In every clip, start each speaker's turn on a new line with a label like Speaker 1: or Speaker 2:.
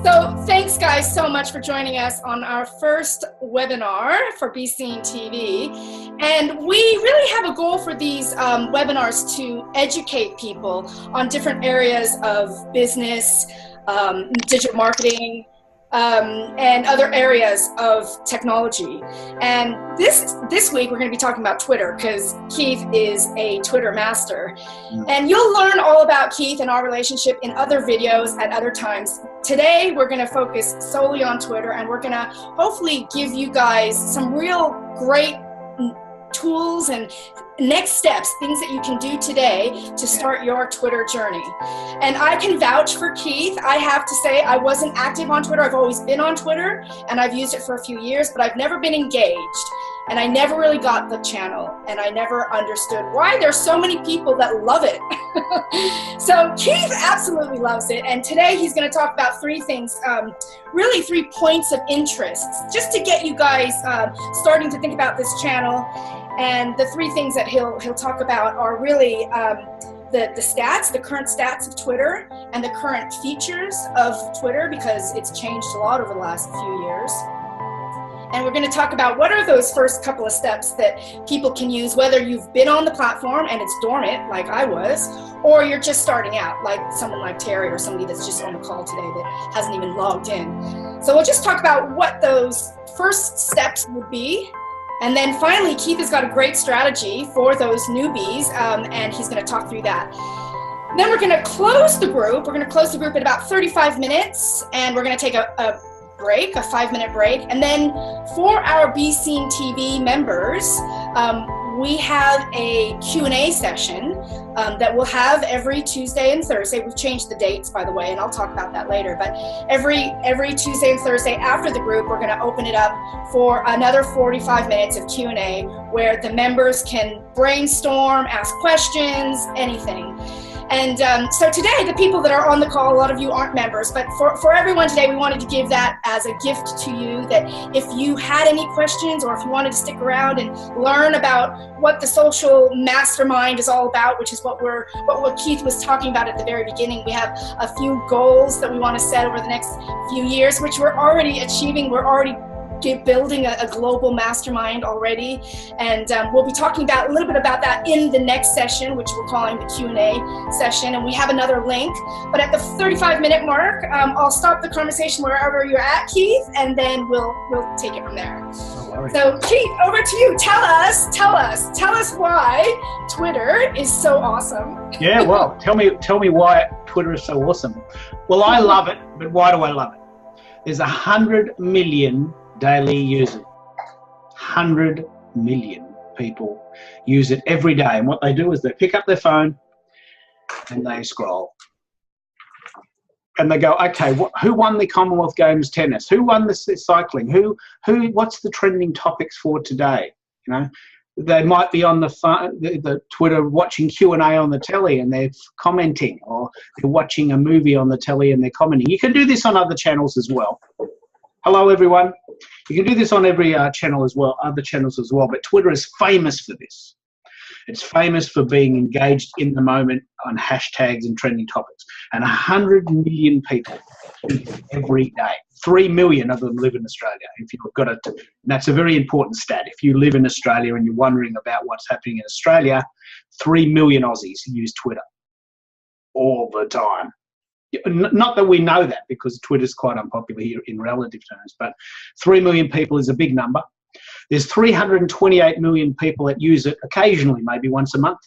Speaker 1: So thanks guys so much for joining us on our first webinar for Be Seen TV. And we really have a goal for these webinars to educate people on different areas of business, digital marketing, and other areas of technology. And this week we're going to be talking about Twitter, because Keith is a Twitter master. And you'll learn all about Keith and our relationship in other videos at other times. Today we're going to focus solely on Twitter, and we're going to hopefully give you guys some real great tools and next steps, things that you can do today to start your Twitter journey. And I can vouch for Keith. I have to say I wasn't active on Twitter. I've always been on Twitter and I've used it for a few years, but I've never been engaged, and I never really got the channel, and I never understood why there's so many people that love it. So Keith absolutely loves it, and today he's going to talk about three things, really 3 points of interest, just to get you guys starting to think about this channel. And the 3 things that he'll talk about are really the stats, the current stats of Twitter, and the current features of Twitter, because it's changed a lot over the last few years. And we're going to talk about what are those first couple of steps that people can use, whether you've been on the platform and it's dormant, like I was, or you're just starting out, like someone like Terry or somebody that's just on the call today that hasn't even logged in. So we'll just talk about what those first steps would be. And then finally, Keith has got a great strategy for those newbies, and he's going to talk through that. Then we're going to close the group. We're going to close the group at about 35 minutes, and we're going to take a break, a 5-minute break. And then for our Be Seen TV members, we have a Q&A session that we'll have every Tuesday and Thursday. We've changed the dates, by the way, and I'll talk about that later. But every Tuesday and Thursday after the group, we're going to open it up for another 45 minutes of Q&A, where the members can brainstorm, ask questions, anything. And so today, the people that are on the call, a lot of you aren't members, but for everyone today, we wanted to give that as a gift to you, that if you had any questions, or if you wanted to stick around and learn about what the social mastermind is all about, which is what Keith was talking about at the very beginning. We have a few goals that we want to set over the next few years, which we're already achieving. We're already building a global mastermind already, and we'll be talking a little bit about that in the next session, which we're calling the Q&A session, and we have another link. But at the 35-minute mark, I'll stop the conversation wherever you're at, Keith, and then we'll take it from there. So Keith, over to you. Tell us why Twitter is so awesome.
Speaker 2: Yeah, well, tell me why Twitter is so awesome. Well, I love it, but why do I love it? There's 100 million daily users. 100 million people use it every day, and what they do is they pick up their phone and they scroll, and they go, okay, who won the Commonwealth Games tennis? Who won the cycling? What's the trending topics for today? You know, they might be on the phone, the Twitter, watching Q&A on the telly, and they're commenting, or they're watching a movie on the telly and they're commenting. You can do this on other channels as well. Hello, everyone. You can do this on every channel as well, other channels as well, but Twitter is famous for this. It's famous for being engaged in the moment on hashtags and trending topics. And 100 million people every day. 3 million of them live in Australia. If you've got it, that's a very important stat. If you live in Australia and you're wondering about what's happening in Australia, 3 million Aussies use Twitter all the time. Not that we know that, because Twitter's quite unpopular here in relative terms, but 3 million people is a big number. There's 328 million people that use it occasionally, maybe once a month.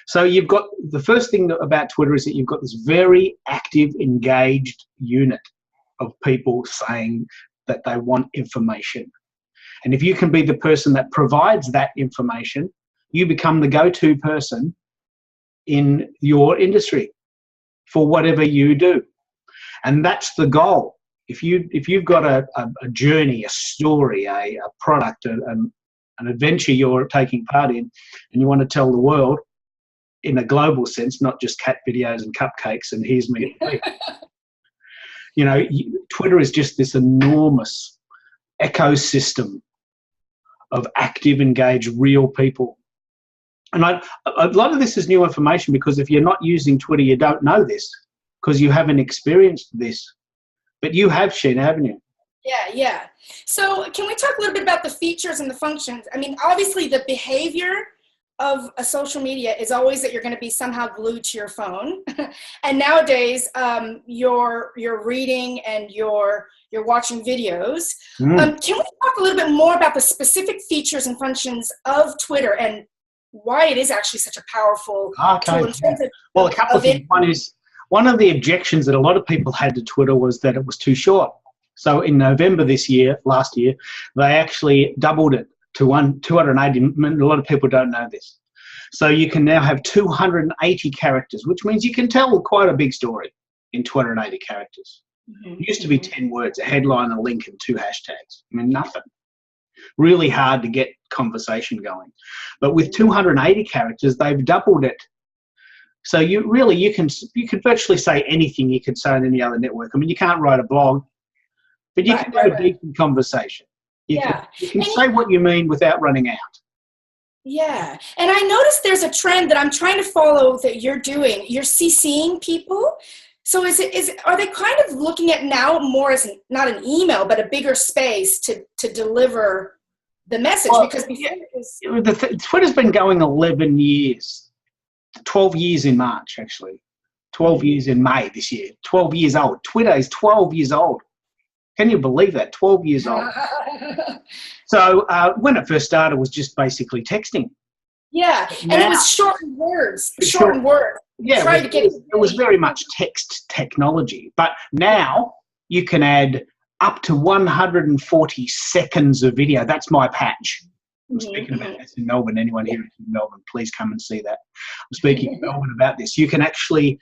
Speaker 2: So you've got, the first thing about Twitter is that you've got this very active, engaged unit of people saying that they want information. And if you can be the person that provides that information, you become the go-to person in your industry for whatever you do. And that's the goal. If you've got a journey, a story, a product, an adventure you're taking part in, and you want to tell the world in a global sense, not just cat videos and cupcakes and here's me. You know, Twitter is just this enormous ecosystem of active, engaged, real people. And a lot of this is new information, because if you're not using Twitter, you don't know this, because you haven't experienced this. But you have, Sheena, haven't you?
Speaker 1: Yeah. So can we talk a little bit about the features and the functions? I mean, obviously the behavior of a social media is always that you're going to be somehow glued to your phone. And nowadays, you're reading and you're watching videos. Can we talk a little bit more about the specific features and functions of Twitter and why it is actually such a powerful tool in terms of,
Speaker 2: well, a couple of things. One of the objections that a lot of people had to Twitter was that it was too short. So in November last year, they actually doubled it to 280. A lot of people don't know this. So you can now have 280 characters, which means you can tell quite a big story in 280 characters. It used to be 10 words, a headline, a link, and 2 hashtags. I mean, nothing. Really hard to get conversation going. But with 280 characters, they've doubled it. So you could virtually say anything you could say on any other network. I mean, you can't write a blog, but you can have a decent conversation. You can say what you mean without running out.
Speaker 1: Yeah. And I noticed there's a trend that I'm trying to follow that you're doing. You're CCing people. So are they kind of looking at now more as not an email, but a bigger space to deliver the message? Well, because before
Speaker 2: Twitter's been going 11 years, 12 years in March, actually. 12 years in May this year. 12 years old. Twitter is 12 years old. Can you believe that? 12 years old. So when it first started, it was just basically texting.
Speaker 1: Yeah, and it was shortened words. Shortened words.
Speaker 2: Yeah, it was very much text technology. But now you can add up to 140 seconds of video. That's my patch. I'm speaking about this in Melbourne. Anyone here in Melbourne, please come and see that. I'm speaking in Melbourne about this. You can actually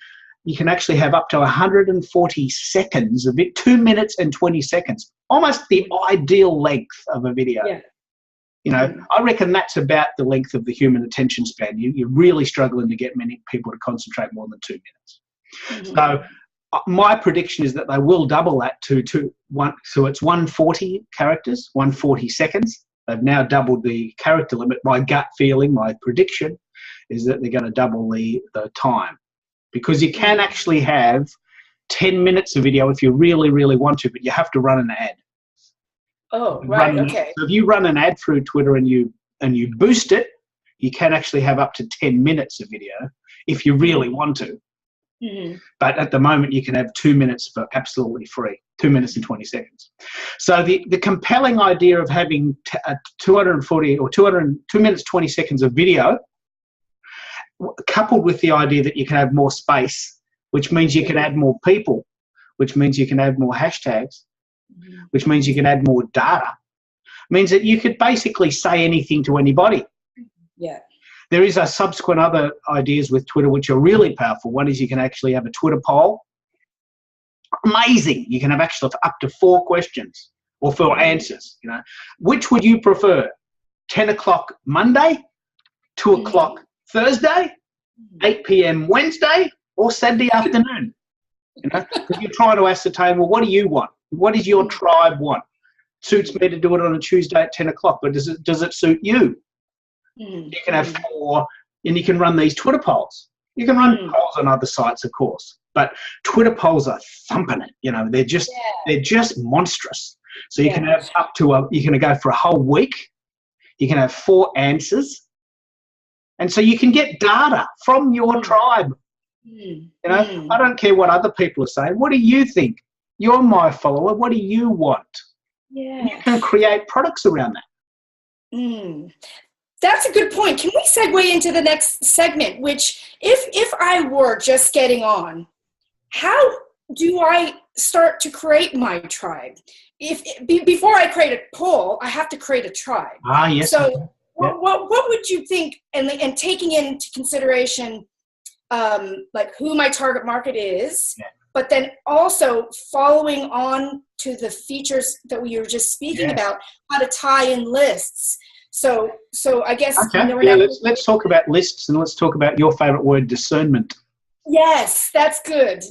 Speaker 2: have up to 140 seconds of it, 2 minutes and 20 seconds, almost the ideal length of a video. Yeah. You know, I reckon that's about the length of the human attention span. You're really struggling to get many people to concentrate more than 2 minutes. So my prediction is that they will double that to it's 140 characters, 140 seconds. They've now doubled the character limit. My gut feeling, my prediction, is that they're going to double the time. Because you can actually have 10 minutes of video if you really, really want to, but you have to run an ad.
Speaker 1: Oh, right, okay.
Speaker 2: So if you run an ad through Twitter and you boost it, you can actually have up to 10 minutes of video if you really want to. But at the moment, you can have 2 minutes for absolutely free, 2 minutes and 20 seconds. So the compelling idea of having 240 or 2 minutes, 20 seconds of video, coupled with the idea that you can have more space, which means you can add more people, which means you can add more hashtags, which means you can add more data, means that you could basically say anything to anybody.
Speaker 1: Yeah.
Speaker 2: There is a subsequent other ideas with Twitter which are really powerful. One is you can actually have a Twitter poll. Amazing. You can have actually up to 4 questions or 4 answers. You know, which would you prefer? 10 o'clock Monday, 2 o'clock Thursday, 8 p.m. Wednesday, or Saturday afternoon? You know, because you're trying to ascertain, well, what do you want? What does your tribe want? Suits me to do it on a Tuesday at 10 o'clock, but does it suit you? You can have 4, and you can run these Twitter polls. You can run polls on other sites, of course, but Twitter polls are thumping it. You know, they're just monstrous. So you can have up to you can go for a whole week. You can have 4 answers, and so you can get data from your tribe. You know, I don't care what other people are saying. What do you think? You're my follower. What do you want?
Speaker 1: Yeah,
Speaker 2: you can create products around that.
Speaker 1: That's a good point. Can we segue into the next segment, which if I were just getting on, how do I start to create my tribe? Before I create a poll, I have to create a tribe.
Speaker 2: Yes.
Speaker 1: So what would you think, and taking into consideration like who my target market is, but then also following on to the features that we were just speaking about, how to tie in lists. So I guess
Speaker 2: let's talk about lists, and let's talk about your favorite word, discernment.
Speaker 1: Yes, that's good.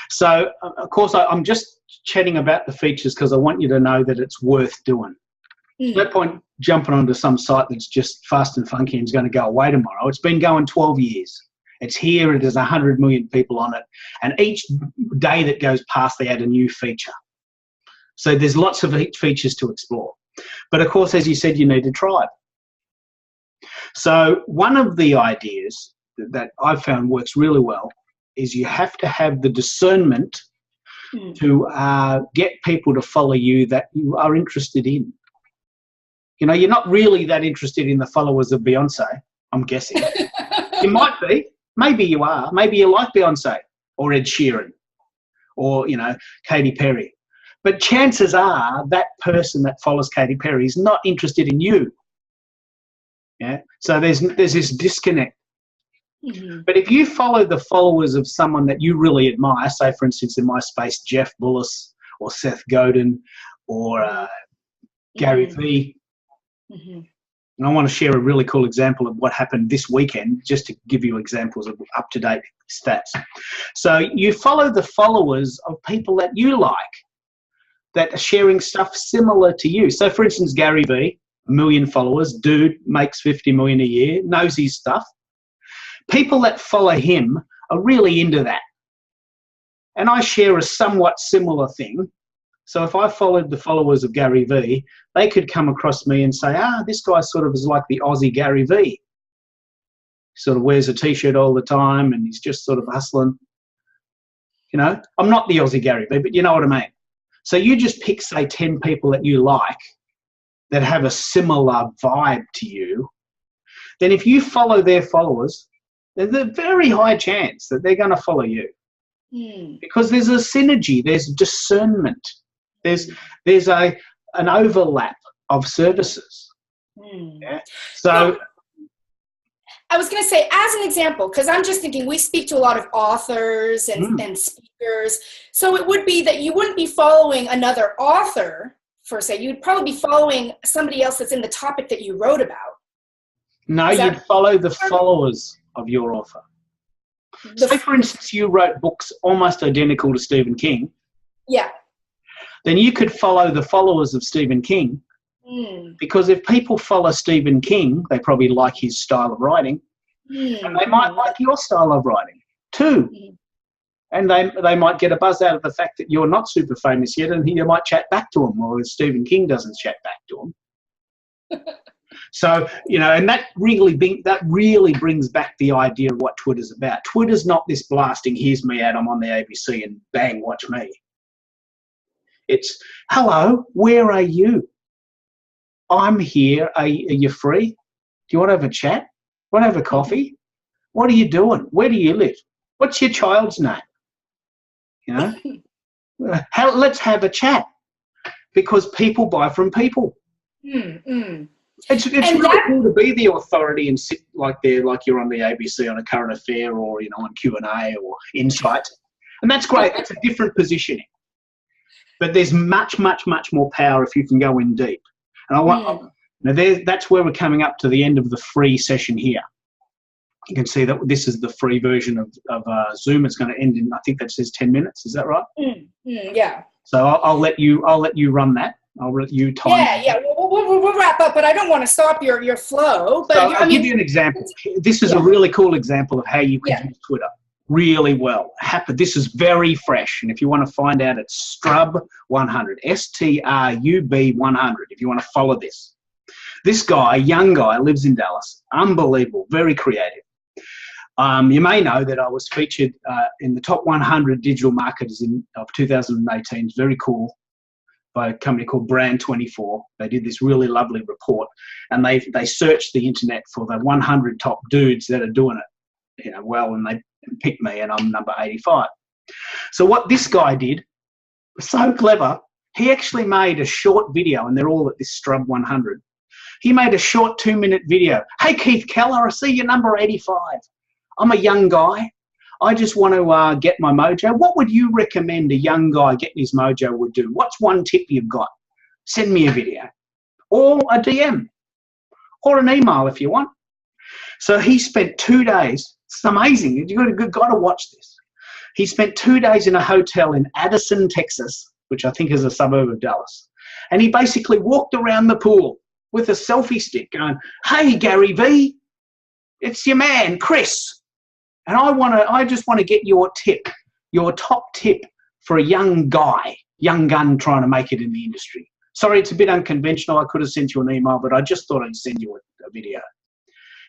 Speaker 2: So of course I'm just chatting about the features because I want you to know that it's worth doing. No point jumping onto some site that's just fast and funky and is going to go away tomorrow. It's been going 12 years. It's here. There's 100 million people on it, and each day that goes past, they add a new feature. So there's lots of features to explore. But of course, as you said, you need a tribe. So one of the ideas that I've found works really well is you have to have the discernment to get people to follow you that you are interested in. You know, you're not really that interested in the followers of Beyonce, I'm guessing. You might be. Maybe you are. Maybe you like Beyonce or Ed Sheeran or, you know, Katy Perry. But chances are that person that follows Katy Perry is not interested in you. Yeah. So there's this disconnect. But if you follow the followers of someone that you really admire, say, for instance, in my space, Jeff Bullis or Seth Godin or Gary Vee, and I want to share a really cool example of what happened this weekend, just to give you examples of up-to-date stats. So you follow the followers of people that you like, that are sharing stuff similar to you. So, for instance, Gary Vee, 1 million followers, dude, makes 50 million a year, knows his stuff. People that follow him are really into that. And I share a somewhat similar thing. So if I followed the followers of Gary Vee, they could come across me and say, this guy sort of is like the Aussie Gary Vee. Sort of wears a T-shirt all the time and he's just sort of hustling. You know, I'm not the Aussie Gary Vee, but you know what I mean. So you just pick, say, 10 people that you like that have a similar vibe to you. Then if you follow their followers, there's a very high chance that they're going to follow you. Because there's a synergy, there's discernment, there's an overlap of services. Yeah? So
Speaker 1: I was going to say, as an example, because I'm just thinking we speak to a lot of authors and speakers, so it would be that you wouldn't be following another author, per se. You'd probably be following somebody else that's in the topic that you wrote about.
Speaker 2: No, you'd follow the followers of your author. Say, for instance, you wrote books almost identical to Stephen King. Yeah. Then you could follow the followers of Stephen King. Because if people follow Stephen King, they probably like his style of writing. And they might like your style of writing too. And they might get a buzz out of the fact that you're not super famous yet, and you might chat back to him, or Stephen King doesn't chat back to him. So, you know, and that really brings back the idea of what Twitter's about. Twitter's not this blasting, here's me out, I'm on the ABC and bang, watch me. It's, hello, where are you? I'm here. Are you free? Do you want to have a chat? Want to have a coffee? What are you doing? Where do you live? What's your child's name? You know, let's have a chat, because people buy from people. It's really cool to be the authority and sit like you're on the ABC on a current affair, or, you know, on Q&A or Insight, and that's great. That's a different positioning, but there's much, much, much more power if you can go in deep. And I want that's where we're coming up to the end of the free session here. You can see that this is the free version of Zoom. It's going to end in, I think that says 10 minutes. Is that right? Yeah. So I'll let you run that. I'll let you time. Yeah. We'll wrap up, but I don't want to stop your flow. But so I'll give you an example. This is a really cool example of how you can use Twitter really well. This is very fresh, and if you want to find out, it's Strub100, STRUB100. If you want to follow this guy, young guy, lives in Dallas. Unbelievable, very creative. You may know that I was featured in the top 100 digital marketers of 2018. It's very cool, by a company called Brand24. They did this really lovely report, and they searched the internet for the 100 top dudes that are doing it, you know, well, and they picked me, and I'm number 85. So what this guy did was so clever. He actually made a short video, and they're all at this Strub 100. He made a short 2-minute video. Hey, Keith Keller, I see you're number 85. I'm a young guy. I just want to get my mojo. What would you recommend a young guy getting his mojo would do? What's one tip you've got? Send me a video, or a DM, or an email if you want. So he spent 2 days. It's amazing. You've got to watch this. He spent 2 days in a hotel in Addison, Texas, which I think is a suburb of Dallas. And he basically walked around the pool with a selfie stick going, hey, Gary Vee, it's your man, Chris. And I just want to get your tip, your top tip for a young guy young gun trying to make it in the industry. Sorry, it's a bit unconventional. I could have sent you an email, but I just thought I'd send you a video.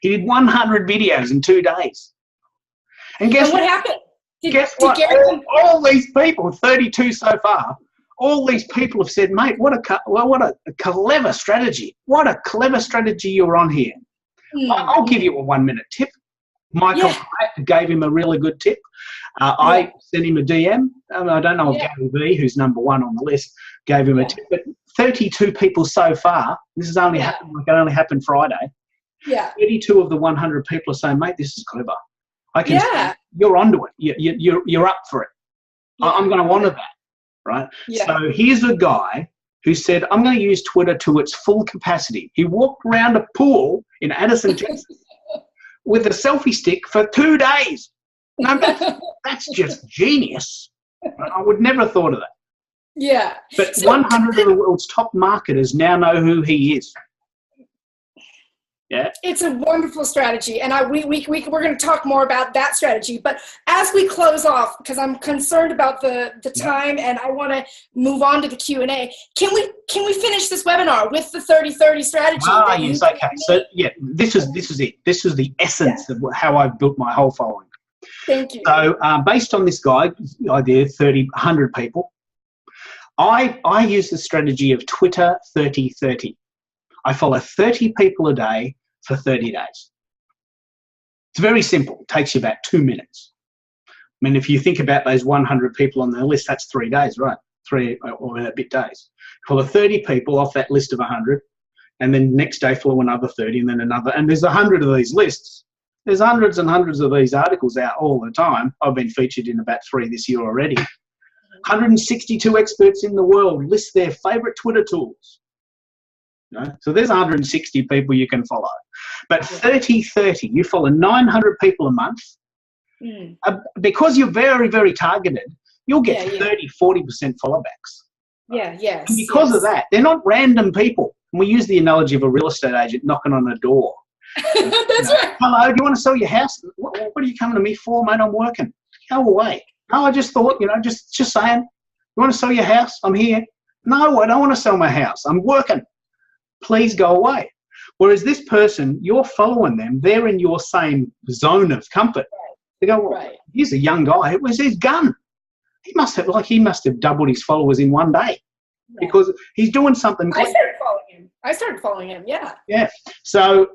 Speaker 2: He did 100 videos in 2 days. And guess
Speaker 1: what happened?
Speaker 2: Guess what? All these people, 32 so far, all these people have said, mate, what a clever strategy. What a clever strategy you're on here. I'll give you a 1-minute tip. Michael gave him a really good tip. I sent him a DM. I don't know if Gary V, who's number 1 on the list, gave him a tip. But 32 people so far, this has only happened, like it only happened Friday. 32 of the 100 people are saying, mate, this is clever. I can see you're onto it. You're up for it. I'm going to honour that, right? So here's a guy who said, I'm going to use Twitter to its full capacity. He walked around a pool in Addison, Texas with a selfie stick for 2 days. Now, that's just genius. I would never have thought of that.
Speaker 1: Yeah.
Speaker 2: But 100 of the world's top marketers now know who he is. Yeah.
Speaker 1: It's a wonderful strategy, and we're going to talk more about that strategy. But as we close off, because I'm concerned about the time, and I want to move on to the Q&A, can we finish this webinar with the 30-30 strategy?
Speaker 2: Yes, okay. So this is it. This is the essence of how I've built my whole following.
Speaker 1: Thank you.
Speaker 2: So based on this guide, idea 100 people, I use the strategy of Twitter 30-30. I follow 30 people a day for 30 days. It's very simple. It takes you about 2 minutes. I mean, if you think about those 100 people on the list, that's 3 days, right? 3 or a bit days. Follow 30 people off that list of 100, and then next day follow another 30, and then another. And there's 100 of these lists. There's hundreds and hundreds of these articles out all the time. I've been featured in about 3 this year already. 162 experts in the world list their favourite Twitter tools. So there's 160 people you can follow. But 30-30, you follow 900 people a month. Because you're very, very targeted, you'll get 30-40% follow backs. And because of that, they're not random people. And we use the analogy of a real estate agent knocking on a door.
Speaker 1: That's right.
Speaker 2: Hello, do you want to sell your house? What are you coming to me for, mate? I'm working. Go away. No, I just thought, just saying. You want to sell your house? I'm here. No, I don't want to sell my house. I'm working. Please go away. Whereas this person, you're following them. They're in your same zone of comfort. They go, well, here's a young guy. It was his gun. He must have doubled his followers in 1 day because he's doing something.
Speaker 1: I started following him. Yeah.
Speaker 2: Yeah. So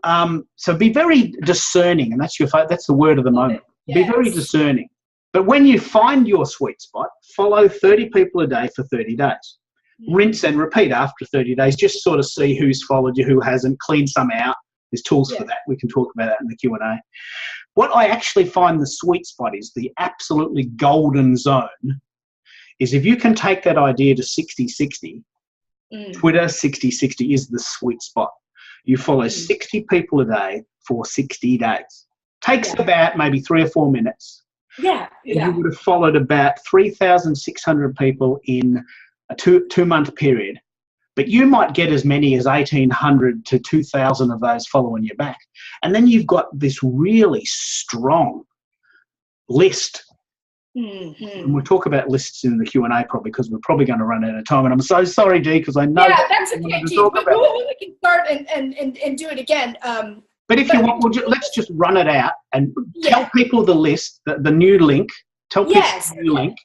Speaker 2: be very discerning, and that's the word of the moment. Be very discerning. But when you find your sweet spot, follow 30 people a day for 30 days. Rinse and repeat after 30 days. Just sort of see who's followed you, who hasn't. Clean some out. There's tools for that. We can talk about that in the Q&A. What I actually find the sweet spot is the absolutely golden zone is if you can take that idea to 60-60, Twitter 60-60 is the sweet spot. You follow 60 people a day for 60 days. Takes about maybe 3 or 4 minutes. You would have followed about 3,600 people in a two-month period, but you might get as many as 1,800 to 2,000 of those following you back. And then you've got this really strong list. And we'll talk about lists in the Q&A probably because we're probably going to run out of time. And I'm so sorry, Dee, because I know
Speaker 1: that's okay, we can start and do it again.
Speaker 2: But if you want, let's just run it out and tell people the list, the new link. Tell people the new link.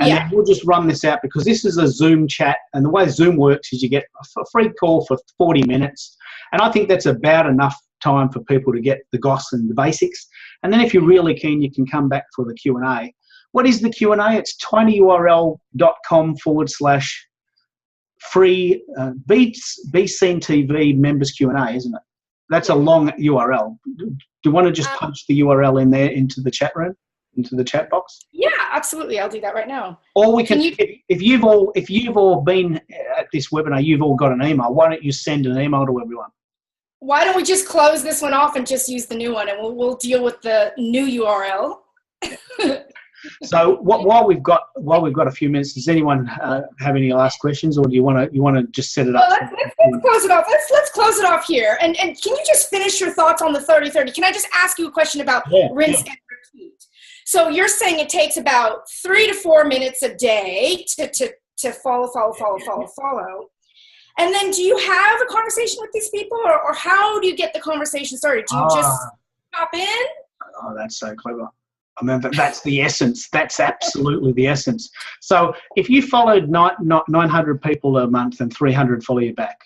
Speaker 2: And then we'll just run this out because this is a Zoom chat. And the way Zoom works is you get a free call for 40 minutes. And I think that's about enough time for people to get the goss and the basics. And then if you're really keen, you can come back for the Q&A. What is the Q&A? It's tinyurl.com/free Be Seen TV members Q&A, isn't it? That's a long URL. Do you want to just punch the URL in there into the chat room? Into the chat box?
Speaker 1: Yeah, absolutely. I'll do that right now.
Speaker 2: Or we can if you've all been at this webinar, you've all got an email. Why don't you send an email to everyone?
Speaker 1: Why don't we just close this one off and just use the new one, and we'll deal with the new URL.
Speaker 2: So while we've got a few minutes, does anyone have any last questions, or do you want to just set it up?
Speaker 1: Well, let's close it off. Let's close it off here. And can you just finish your thoughts on the 30-30? Can I just ask you a question about rinse and repeat? So you're saying it takes about 3 to 4 minutes a day to follow. And then do you have a conversation with these people, or how do you get the conversation started? Do you just pop in?
Speaker 2: Oh, that's so clever. I mean, that's the essence. That's absolutely the essence. So if you followed 900 people a month and 300 follow you back,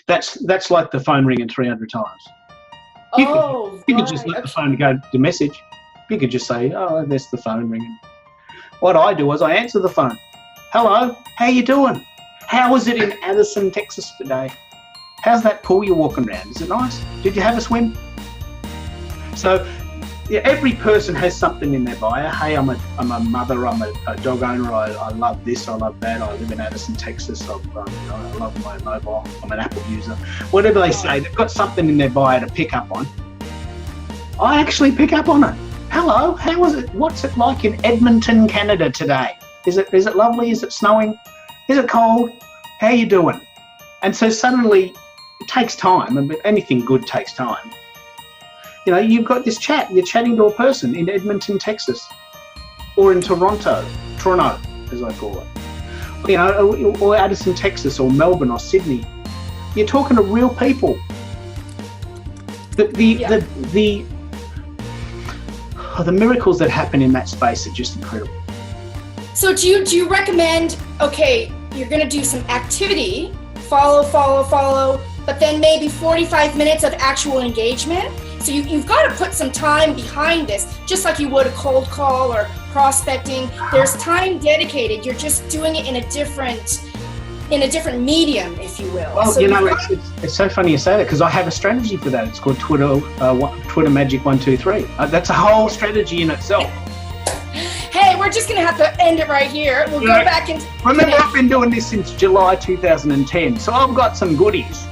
Speaker 2: that's like the phone ringing 300 times. You could just let the phone go to message. You could just say, oh, there's the phone ringing. What I do is I answer the phone. Hello, how you doing? How was it in Addison, Texas today? How's that pool you're walking around? Is it nice? Did you have a swim? So yeah, every person has something in their bio. Hey, I'm a mother, I'm a dog owner, I love this, I love that, I live in Addison, Texas, I love my mobile, I'm an Apple user. Whatever they say, they've got something in their bio to pick up on. I actually pick up on it. Hello, how was it? What's it like in Edmonton, Canada today? Is it lovely? Is it snowing? Is it cold? How you doing? And so suddenly, it takes time, and anything good takes time. You know, you've got this chat, you're chatting to a person in Edmonton, Texas, or in Toronto, as I call it. You know, or Addison, Texas, or Melbourne, or Sydney. You're talking to real people. The miracles that happen in that space are just incredible.
Speaker 1: So do you recommend, okay, you're going to do some activity, follow, but then maybe 45 minutes of actual engagement? So you've got to put some time behind this, just like you would a cold call or prospecting. There's time dedicated. You're just doing it in a different medium, if you will.
Speaker 2: Well,
Speaker 1: so
Speaker 2: you know, it's so funny you say that, because I have a strategy for that. It's called Twitter Magic 123. That's a whole strategy in itself.
Speaker 1: Hey, we're just going to have to end it right here. We'll go back and...
Speaker 2: Remember, I've been doing this since July 2010, so I've got some goodies.